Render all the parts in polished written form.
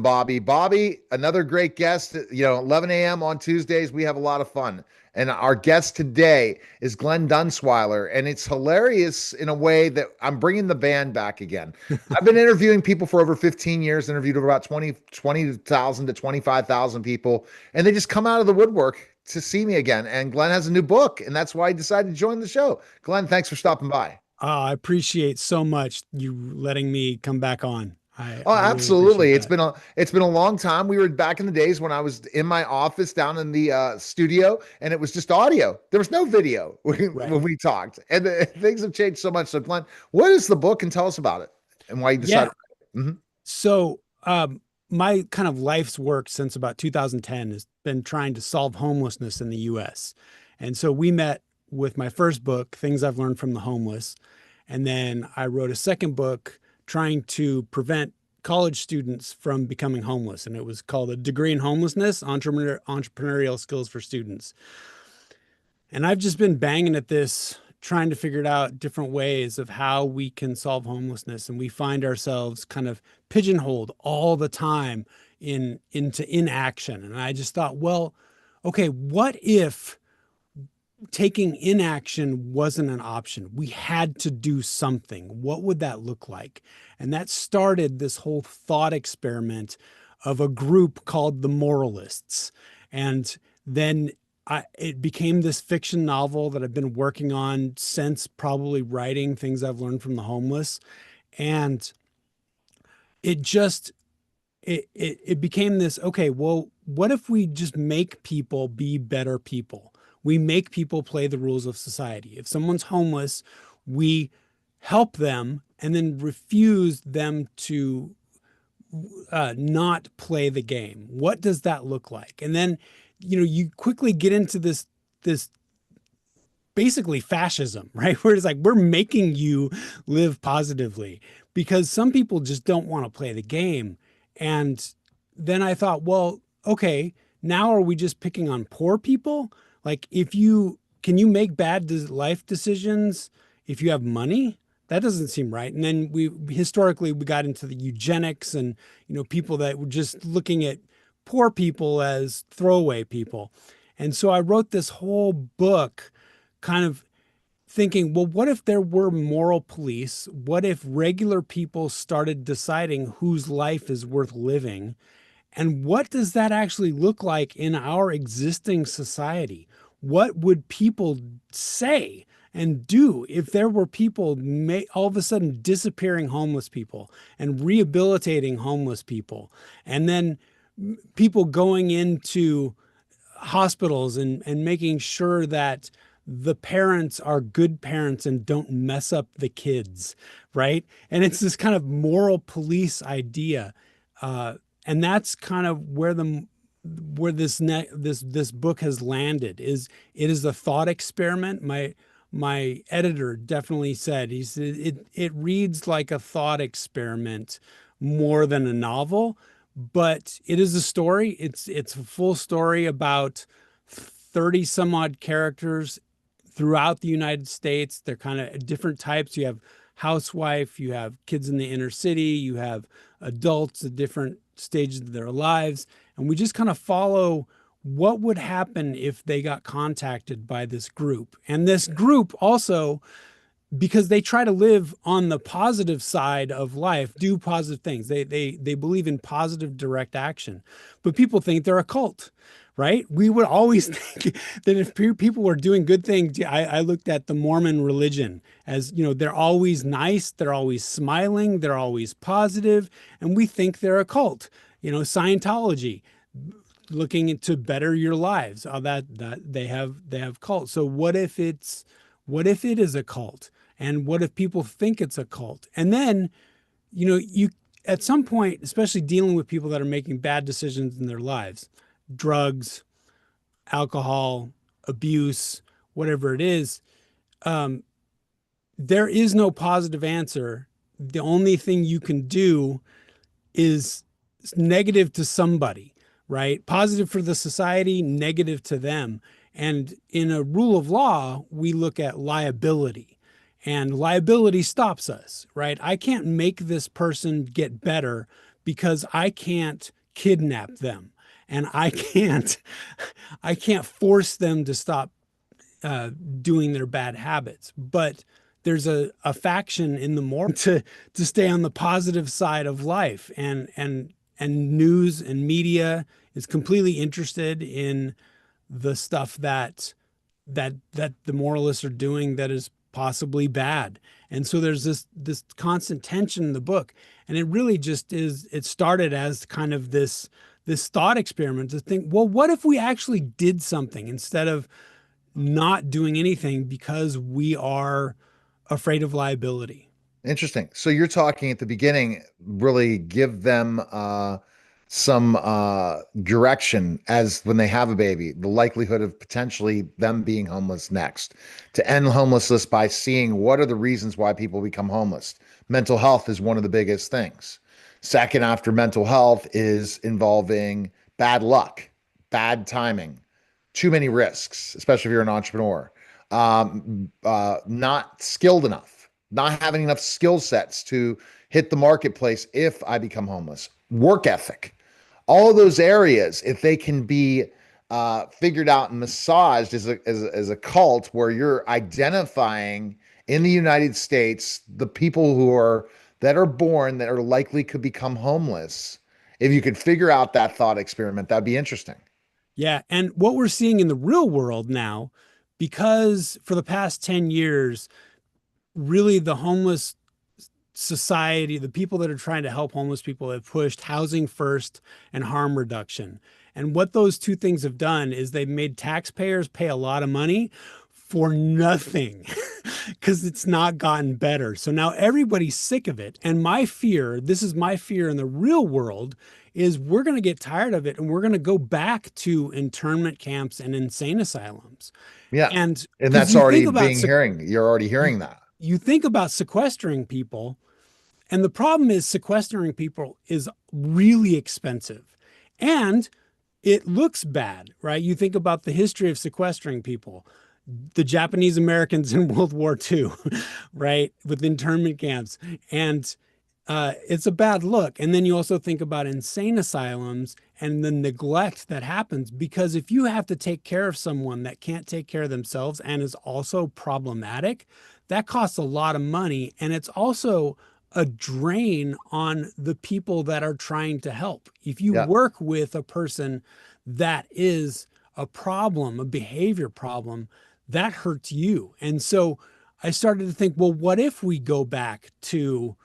Bobby. Bobby, another great guest. 11 a.m. on Tuesdays, we have a lot of fun. And our guest today is Glenn Dunsweiler. And it's hilarious in a way that I'm bringing the band back again. I've been interviewing people for over 15 years, interviewed about 20,000 to 25,000 people. And they just come out of the woodwork to see me again. And Glenn has a new book. And that's why I decided to join the show. Glenn, thanks for stopping by. I appreciate so much you letting me come back on. Oh, I really appreciate absolutely. It's that. been a long time. We were back in the days when I was in my office down in the studio, and it was just audio. There was no video Right. when we talked, and things have changed so much. So, Glenn, what is the book, and tell us about it, and why you Yeah. decided? Mhm. So, my kind of life's work since about 2010 has been trying to solve homelessness in the US. And so we met with my first book, Things I've Learned from the Homeless. And then I wrote a second book trying to prevent college students from becoming homeless. And it was called A Degree in Homelessness, Entrepreneurial Skills for Students. And I've just been banging at this, trying to figure out different ways of how we can solve homelessness. And we find ourselves kind of pigeonholed all the time into inaction. And I just thought, well, okay, what if taking inaction wasn't an option? We had to do something. What would that look like? And that started this whole thought experiment of a group called the Moralists. And then it became this fiction novel that I've been working on since, probably writing Things I've Learned from the Homeless. And it just it became this, okay, well, what if we just make people be better people? We make people play the rules of society. If someone's homeless, we help them and then refuse them to not play the game. What does that look like? And then, you quickly get into this basically fascism, right? Where it's like we're making you live positively because some people just don't want to play the game. And then I thought, well, okay, now are we just picking on poor people? Like, if you can you make bad life decisions if you have money? That doesn't seem right. And then we historically we got into the eugenics and people that were just looking at poor people as throwaway people. And so I wrote this whole book kind of thinking, well, what if there were moral police? What if regular people started deciding whose life is worth living? And what does that actually look like in our existing society? What would people say and do if there were people all of a sudden disappearing homeless people and rehabilitating homeless people? And then people going into hospitals and making sure that the parents are good parents and don't mess up the kids, right? And it's this kind of moral police idea, and that's kind of where this book has landed. It is a thought experiment. My editor definitely said he said it reads like a thought experiment more than a novel, but it is a story. It's a full story about 30 some odd characters throughout the United States. They're kind of different types. You have housewife, you have kids in the inner city, you have adults at different stages of their lives. And we just kind of follow what would happen if they got contacted by this group. And this group also, because they try to live on the positive side of life, do positive things. They believe in positive direct action. But people think they're a cult, right? We would always think that if people were doing good things, I looked at the Mormon religion as, they're always nice, they're always smiling, they're always positive, and we think they're a cult. Scientology, looking to better your lives, that they have cults. So what if it is a cult? And what if people think it's a cult? And then, you at some point, especially dealing with people that are making bad decisions in their lives, drugs, alcohol, abuse, whatever it is, um, there is no positive answer. The only thing you can do is negative to somebody, right? Positive for the society, negative to them. And in a rule of law, we look at liability, and liability stops us, right? I can't make this person get better because I can't kidnap them and I can't force them to stop uh, doing their bad habits. But there's a faction in the more to stay on the positive side of life, and news and media is completely interested in the stuff that the moralists are doing that is possibly bad. And so there's this constant tension in the book. And it really just is, it started as kind of this thought experiment to think, well, what if we actually did something instead of not doing anything because we are afraid of liability? Interesting. So you're talking at the beginning, really give them some direction as when they have a baby, the likelihood of potentially them being homeless next. To end homelessness by seeing what are the reasons why people become homeless. Mental health is one of the biggest things. Second, after mental health, is involving bad luck, bad timing, too many risks, especially if you're an entrepreneur, not skilled enough, not having enough skill sets to hit the marketplace if I become homeless, work ethic, all of those areas, if they can be figured out and massaged as a cult where you're identifying in the United States the people who are that are born that are likely could become homeless. If you could figure out that thought experiment, that'd be interesting. Yeah. And what we're seeing in the real world now, because for the past 10 years, really the homeless society, the people that are trying to help homeless people have pushed housing first and harm reduction. And what those two things have done is they've made taxpayers pay a lot of money for nothing because it's not gotten better. So now everybody's sick of it. And my fear, this is my fear in the real world, is we're going to get tired of it and we're going to go back to internment camps and insane asylums. Yeah. And And because that's already being hearing. You're already hearing that. you think about sequestering people, and the problem is sequestering people is really expensive and it looks bad, right? You think about the history of sequestering people, the Japanese Americans in World War II, right? With internment camps. And it's a bad look. And then you also think about insane asylums and the neglect that happens, because if you have to take care of someone that can't take care of themselves and is also problematic, that costs a lot of money. And it's also a drain on the people that are trying to help. If you Yeah. work with a person that is a problem, a behavior problem, that hurts you. And so I started to think, well, what if we go back to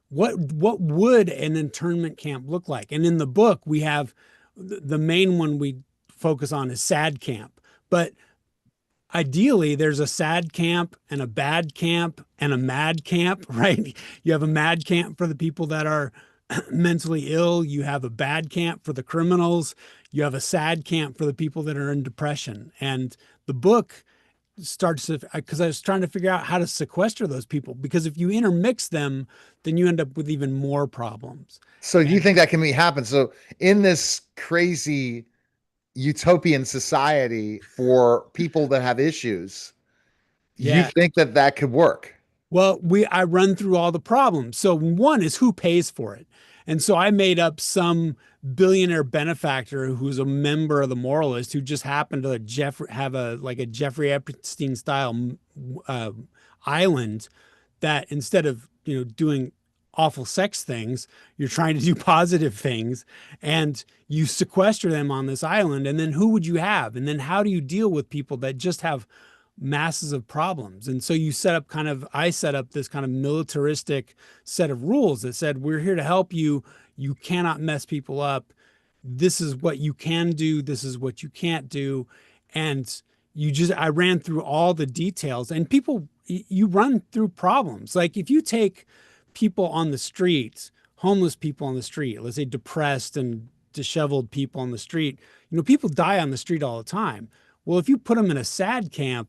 what would an internment camp look like? And in the book, we have the main one we focus on is sad camp. But ideally, there's a sad camp and a bad camp and a mad camp, right? You have a mad camp for the people that are mentally ill. You have a bad camp for the criminals. You have a sad camp for the people that are in depression. And the book starts to, because I was trying to figure out how to sequester those people, because if you intermix them, then you end up with even more problems. So you And think that can be happen? So in this crazy utopian society for people that have issues, you yeah, think that that could work? well, I run through all the problems. So one is who pays for it. And so I made up some billionaire benefactor who's a member of the Moralist who just happened to have a like a Jeffrey Epstein style uh, island that instead of doing awful sex things, you're trying to do positive things, and you sequester them on this island. And then who would you have? And then how do you deal with people that just have masses of problems? And so I set up this kind of militaristic set of rules that said, we're here to help you. You cannot mess people up. This is what you can do. This is what you can't do. And I ran through all the details, and you run through problems. Like if you take people on the streets, homeless people on the street, let's say depressed and disheveled people on the street, people die on the street all the time. Well, if you put them in a sad camp,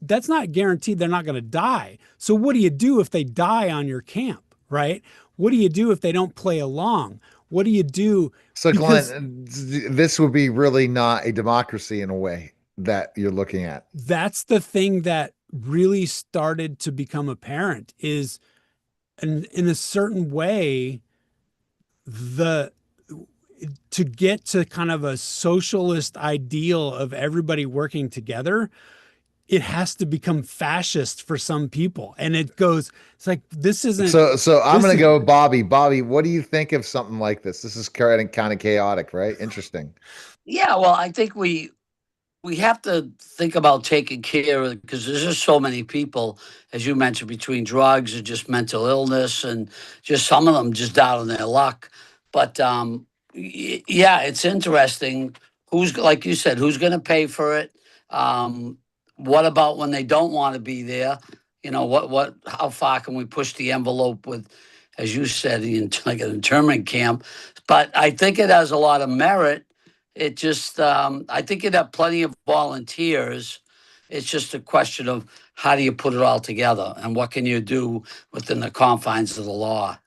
that's not guaranteed they're not going to die. So what do you do if they die on your camp, right? What do you do if they don't play along? What do you do? So Because Glenn, this would be really not a democracy in a way that you're looking at. that's the thing that really started to become apparent is in a certain way, the to get to kind of a socialist ideal of everybody working together, it has to become fascist for some people. And it goes, it's like, this isn't, So I'm this gonna is, go, Bobby. Bobby, what do you think of something like this? This is kind of chaotic, right? Interesting. Yeah, well, I think we have to think about taking care of, because there's just so many people, as you mentioned, between drugs and just mental illness, and just some of them just down on their luck. But yeah, it's interesting. Who's, like you said, who's going to pay for it? Um, what about when they don't want to be there? You know, how far can we push the envelope with, as you said, like an internment camp? But I think it has a lot of merit. It just, I think you'd have plenty of volunteers. It's just a question of how do you put it all together and what can you do within the confines of the law. Uh,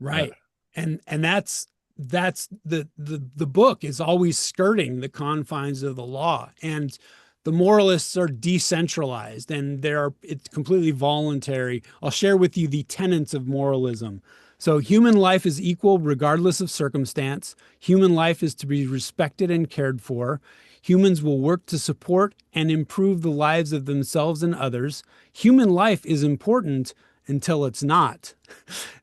right. And that's the book is always skirting the confines of the law. And the moralists are decentralized and it's completely voluntary. I'll share with you the tenets of moralism. So human life is equal regardless of circumstance. Human life is to be respected and cared for. Humans will work to support and improve the lives of themselves and others. Human life is important until it's not.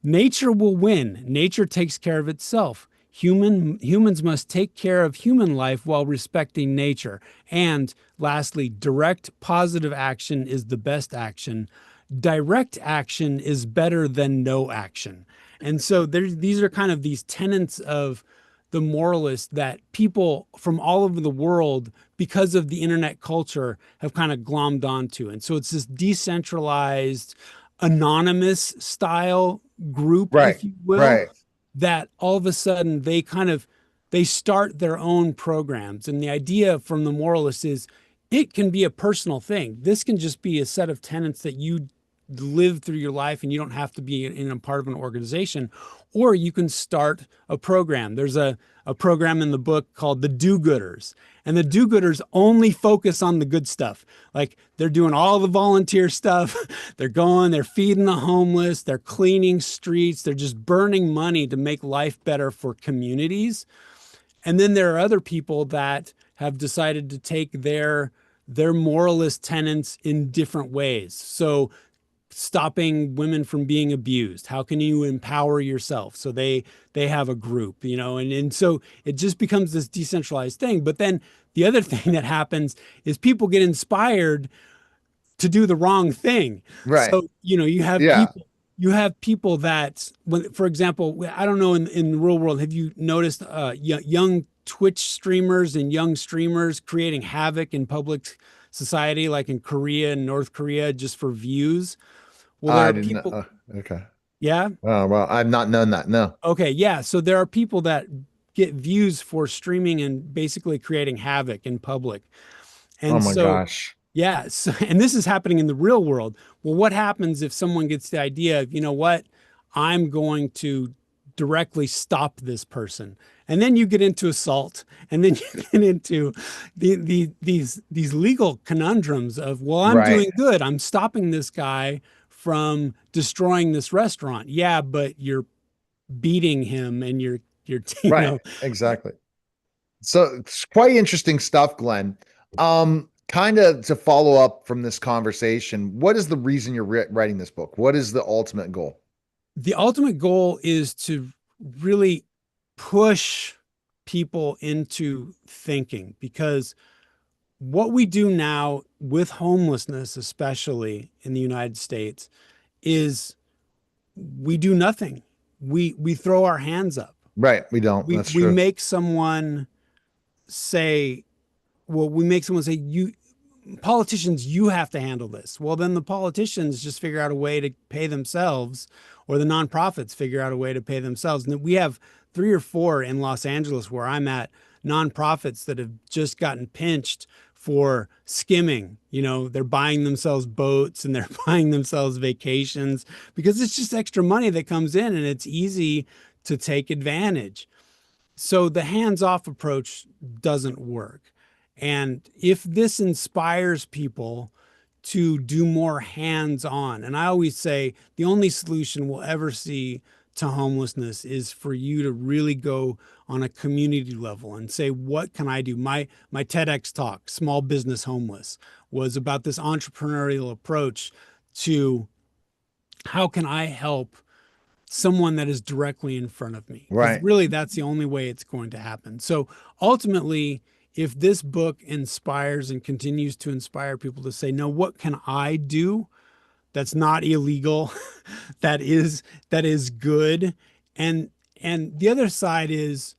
Nature will win. Nature takes care of itself. Humans must take care of human life while respecting nature. And lastly, direct positive action is the best action. Direct action is better than no action. And so these are kind of these tenets of the moralist that people from all over the world, because of the internet culture, have kind of glommed onto. And so it's this decentralized, anonymous style group, right, if you will, right, that all of a sudden they start their own programs. And the idea from the moralist is it can be a personal thing. This can just be a set of tenets that you live through your life and you don't have to be in a part of an organization, or you can start a program. There's a program in the book called the do-gooders, and the do-gooders only focus on the good stuff. Like they're doing all the volunteer stuff. They're feeding the homeless, they're cleaning streets, they're just burning money to make life better for communities. And then there are other people that have decided to take their moralist tenets in different ways. So stopping women from being abused, how can you empower yourself? So they have a group, and so it just becomes this decentralized thing. But then the other thing that happens is people get inspired to do the wrong thing. right. So, Yeah. you have people that, when, for example, I don't know, in the real world, have you noticed young Twitch streamers and young streamers creating havoc in public society, like in Korea and North Korea, just for views? Well, there I are didn't. people, Okay. yeah. Oh well, I've not known that. No. Okay, yeah. So there are people that get views for streaming and basically creating havoc in public. Oh And my so, gosh. yeah, so, and this is happening in the real world. Well, what happens if someone gets the idea of, you know what, I'm going to directly stop this person? And then you get into assault, and then you get into these legal conundrums of, well, I'm Right. doing good. I'm stopping this guy from destroying this restaurant. Yeah, but you're beating him and you're Right. Exactly. So it's quite interesting stuff, Glenn. Kind of to follow up from this conversation, what is the reason you're writing this book? What is the ultimate goal? the ultimate goal is to really push people into thinking, because what we do now with homelessness, especially in the United States, is we do nothing. We throw our hands up. Right. We don't. We That's we true. make someone say, well, we make someone say, you politicians, you have to handle this. Well, then the politicians just figure out a way to pay themselves, or the nonprofits figure out a way to pay themselves. And we have 3 or 4 in Los Angeles where I'm at, nonprofits that have just gotten pinched for skimming. They're buying themselves boats and they're buying themselves vacations because it's just extra money that comes in and it's easy to take advantage. So the hands-off approach doesn't work. And if this inspires people to do more hands-on, and I always say the only solution we'll ever see to homelessness is for you to really go on a community level and say, what can I do? My TEDx talk, Small Business Homeless, was about this entrepreneurial approach to how can I help someone that is directly in front of me? Because Right. really, that's the only way it's going to happen. So ultimately, if this book inspires and continues to inspire people to say, no, what can I do that's not illegal, that is good? And the other side is,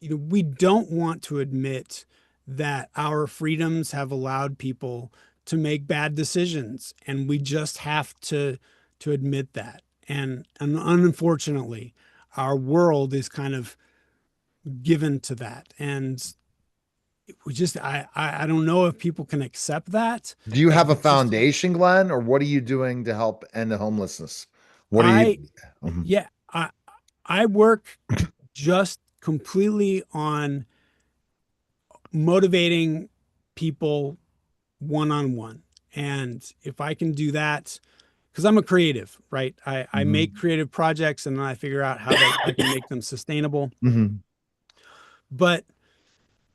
we don't want to admit that our freedoms have allowed people to make bad decisions, and we just have to admit that. And unfortunately, our world is kind of given to that, and we just I don't know if people can accept that. Do you That have a we just foundation, Glenn, or what are you doing to help end the homelessness? What are you? I Mhm. yeah I work just completely on motivating people one on one. And if I can do that, because I'm a creative, right? I make Mhm. creative projects and then I figure out how I can make them sustainable. Mhm. But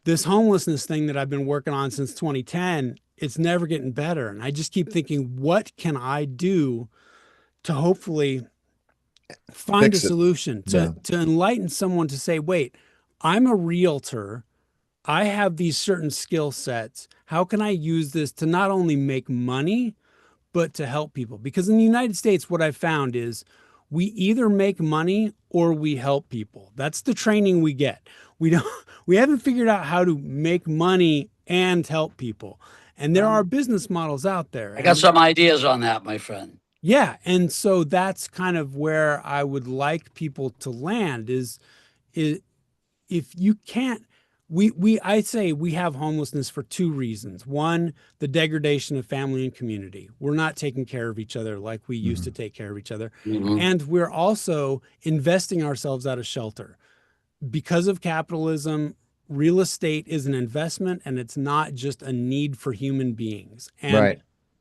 this homelessness thing that I've been working on since 2010, it's never getting better. And I just keep thinking, what can I do to hopefully find a Fix it. solution Yeah. to enlighten someone to say, wait, I'm a realtor. I have these certain skill sets. How can I use this to not only make money, but to help people? Because in the United States, what I've found is we either make money or we help people. That's the training we get. We don't we haven't figured out how to make money and help people. And there are Well, business models out there. I got And some ideas on that, my friend. yeah, and so that's kind of where I would like people to land is if you can't we I say we have homelessness for two reasons. One, the degradation of family and community. We're not taking care of each other like we used to Mhm. take care of each other. Hmm. And we're also investing ourselves out of shelter. Because of capitalism, real estate is an investment and it's not just a need for human beings. And Right.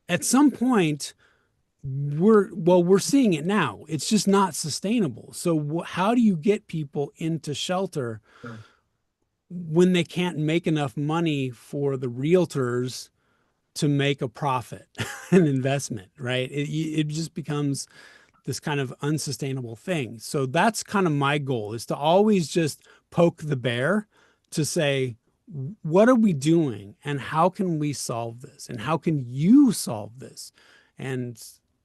at some point, we're seeing it now. It's just not sustainable. So how do you get people into shelter when they can't make enough money for the realtors to make a profit, an investment, right? It just becomes this kind of unsustainable thing. So that's kind of my goal, is to always just poke the bear to say, what are we doing and how can we solve this? And how can you solve this? And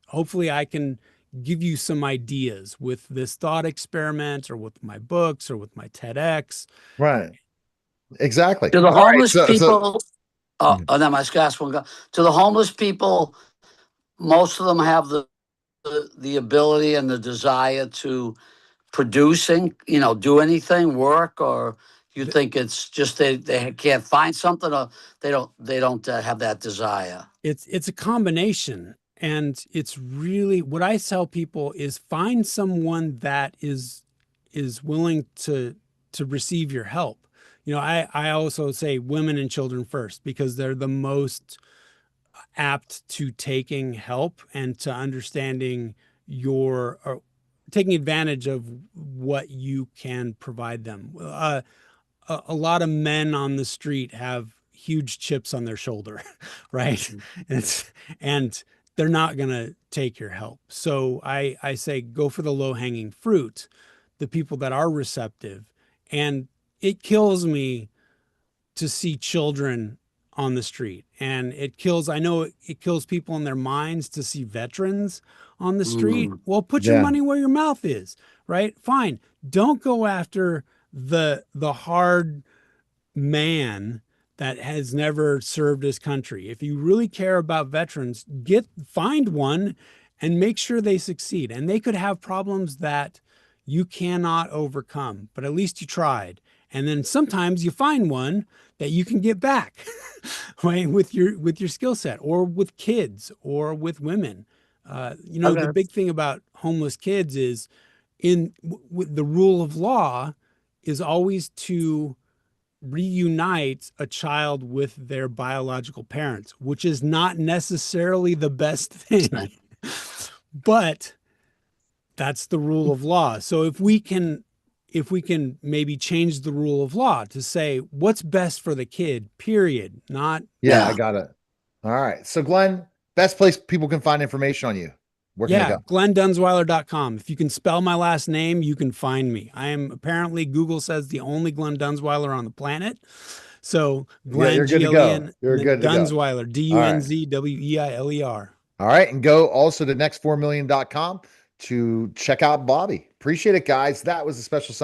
hopefully I can give you some ideas with this thought experiment or with my books or with my TEDx. Right. Exactly. To the All right. homeless So people, and then my last one. To the homeless people, most of them have the ability and the desire to producing, do anything, work, or you think it's just they can't find something, or they don't have that desire. It's a combination, and it's really what I tell people is find someone that is willing to receive your help. I also say women and children first because they're the most apt to taking help and to understanding your or taking advantage of what you can provide them. A lot of men on the street have huge chips on their shoulder, right? And and they're not going to take your help. So I say go for the low hanging fruit, the people that are receptive. And it kills me to see children on the street. And I know it kills people in their minds to see veterans on the street. Mm. Well, put your yeah. money where your mouth is, right? Fine. Don't go after the hard man that has never served his country. If you really care about veterans, find one and make sure they succeed. And they could have problems that you cannot overcome, but at least you tried. And then sometimes you find one that you can get back right with your skill set, or with kids or with women. The Okay. big thing about homeless kids is the rule of law is always to reunite a child with their biological parents, which is not necessarily the best thing. But That's the rule of law. So if we can maybe change the rule of law to say what's best for the kid, period, not Yeah, I Yeah. got it. All right. So Glenn, best place people can find information on you. Where can they yeah, go? GlennDunsweiler.com. If you can spell my last name, you can find me. I am apparently, Google says, the only Glenn Dunsweiler on the planet. So Yeah, Glenn, you're good to go. G-L-E-N, and You're then good to go. Dunsweiler, All right. Dunzweiler. All right. And go also to next4million.com to check out Bobby. Appreciate it, guys. That was a special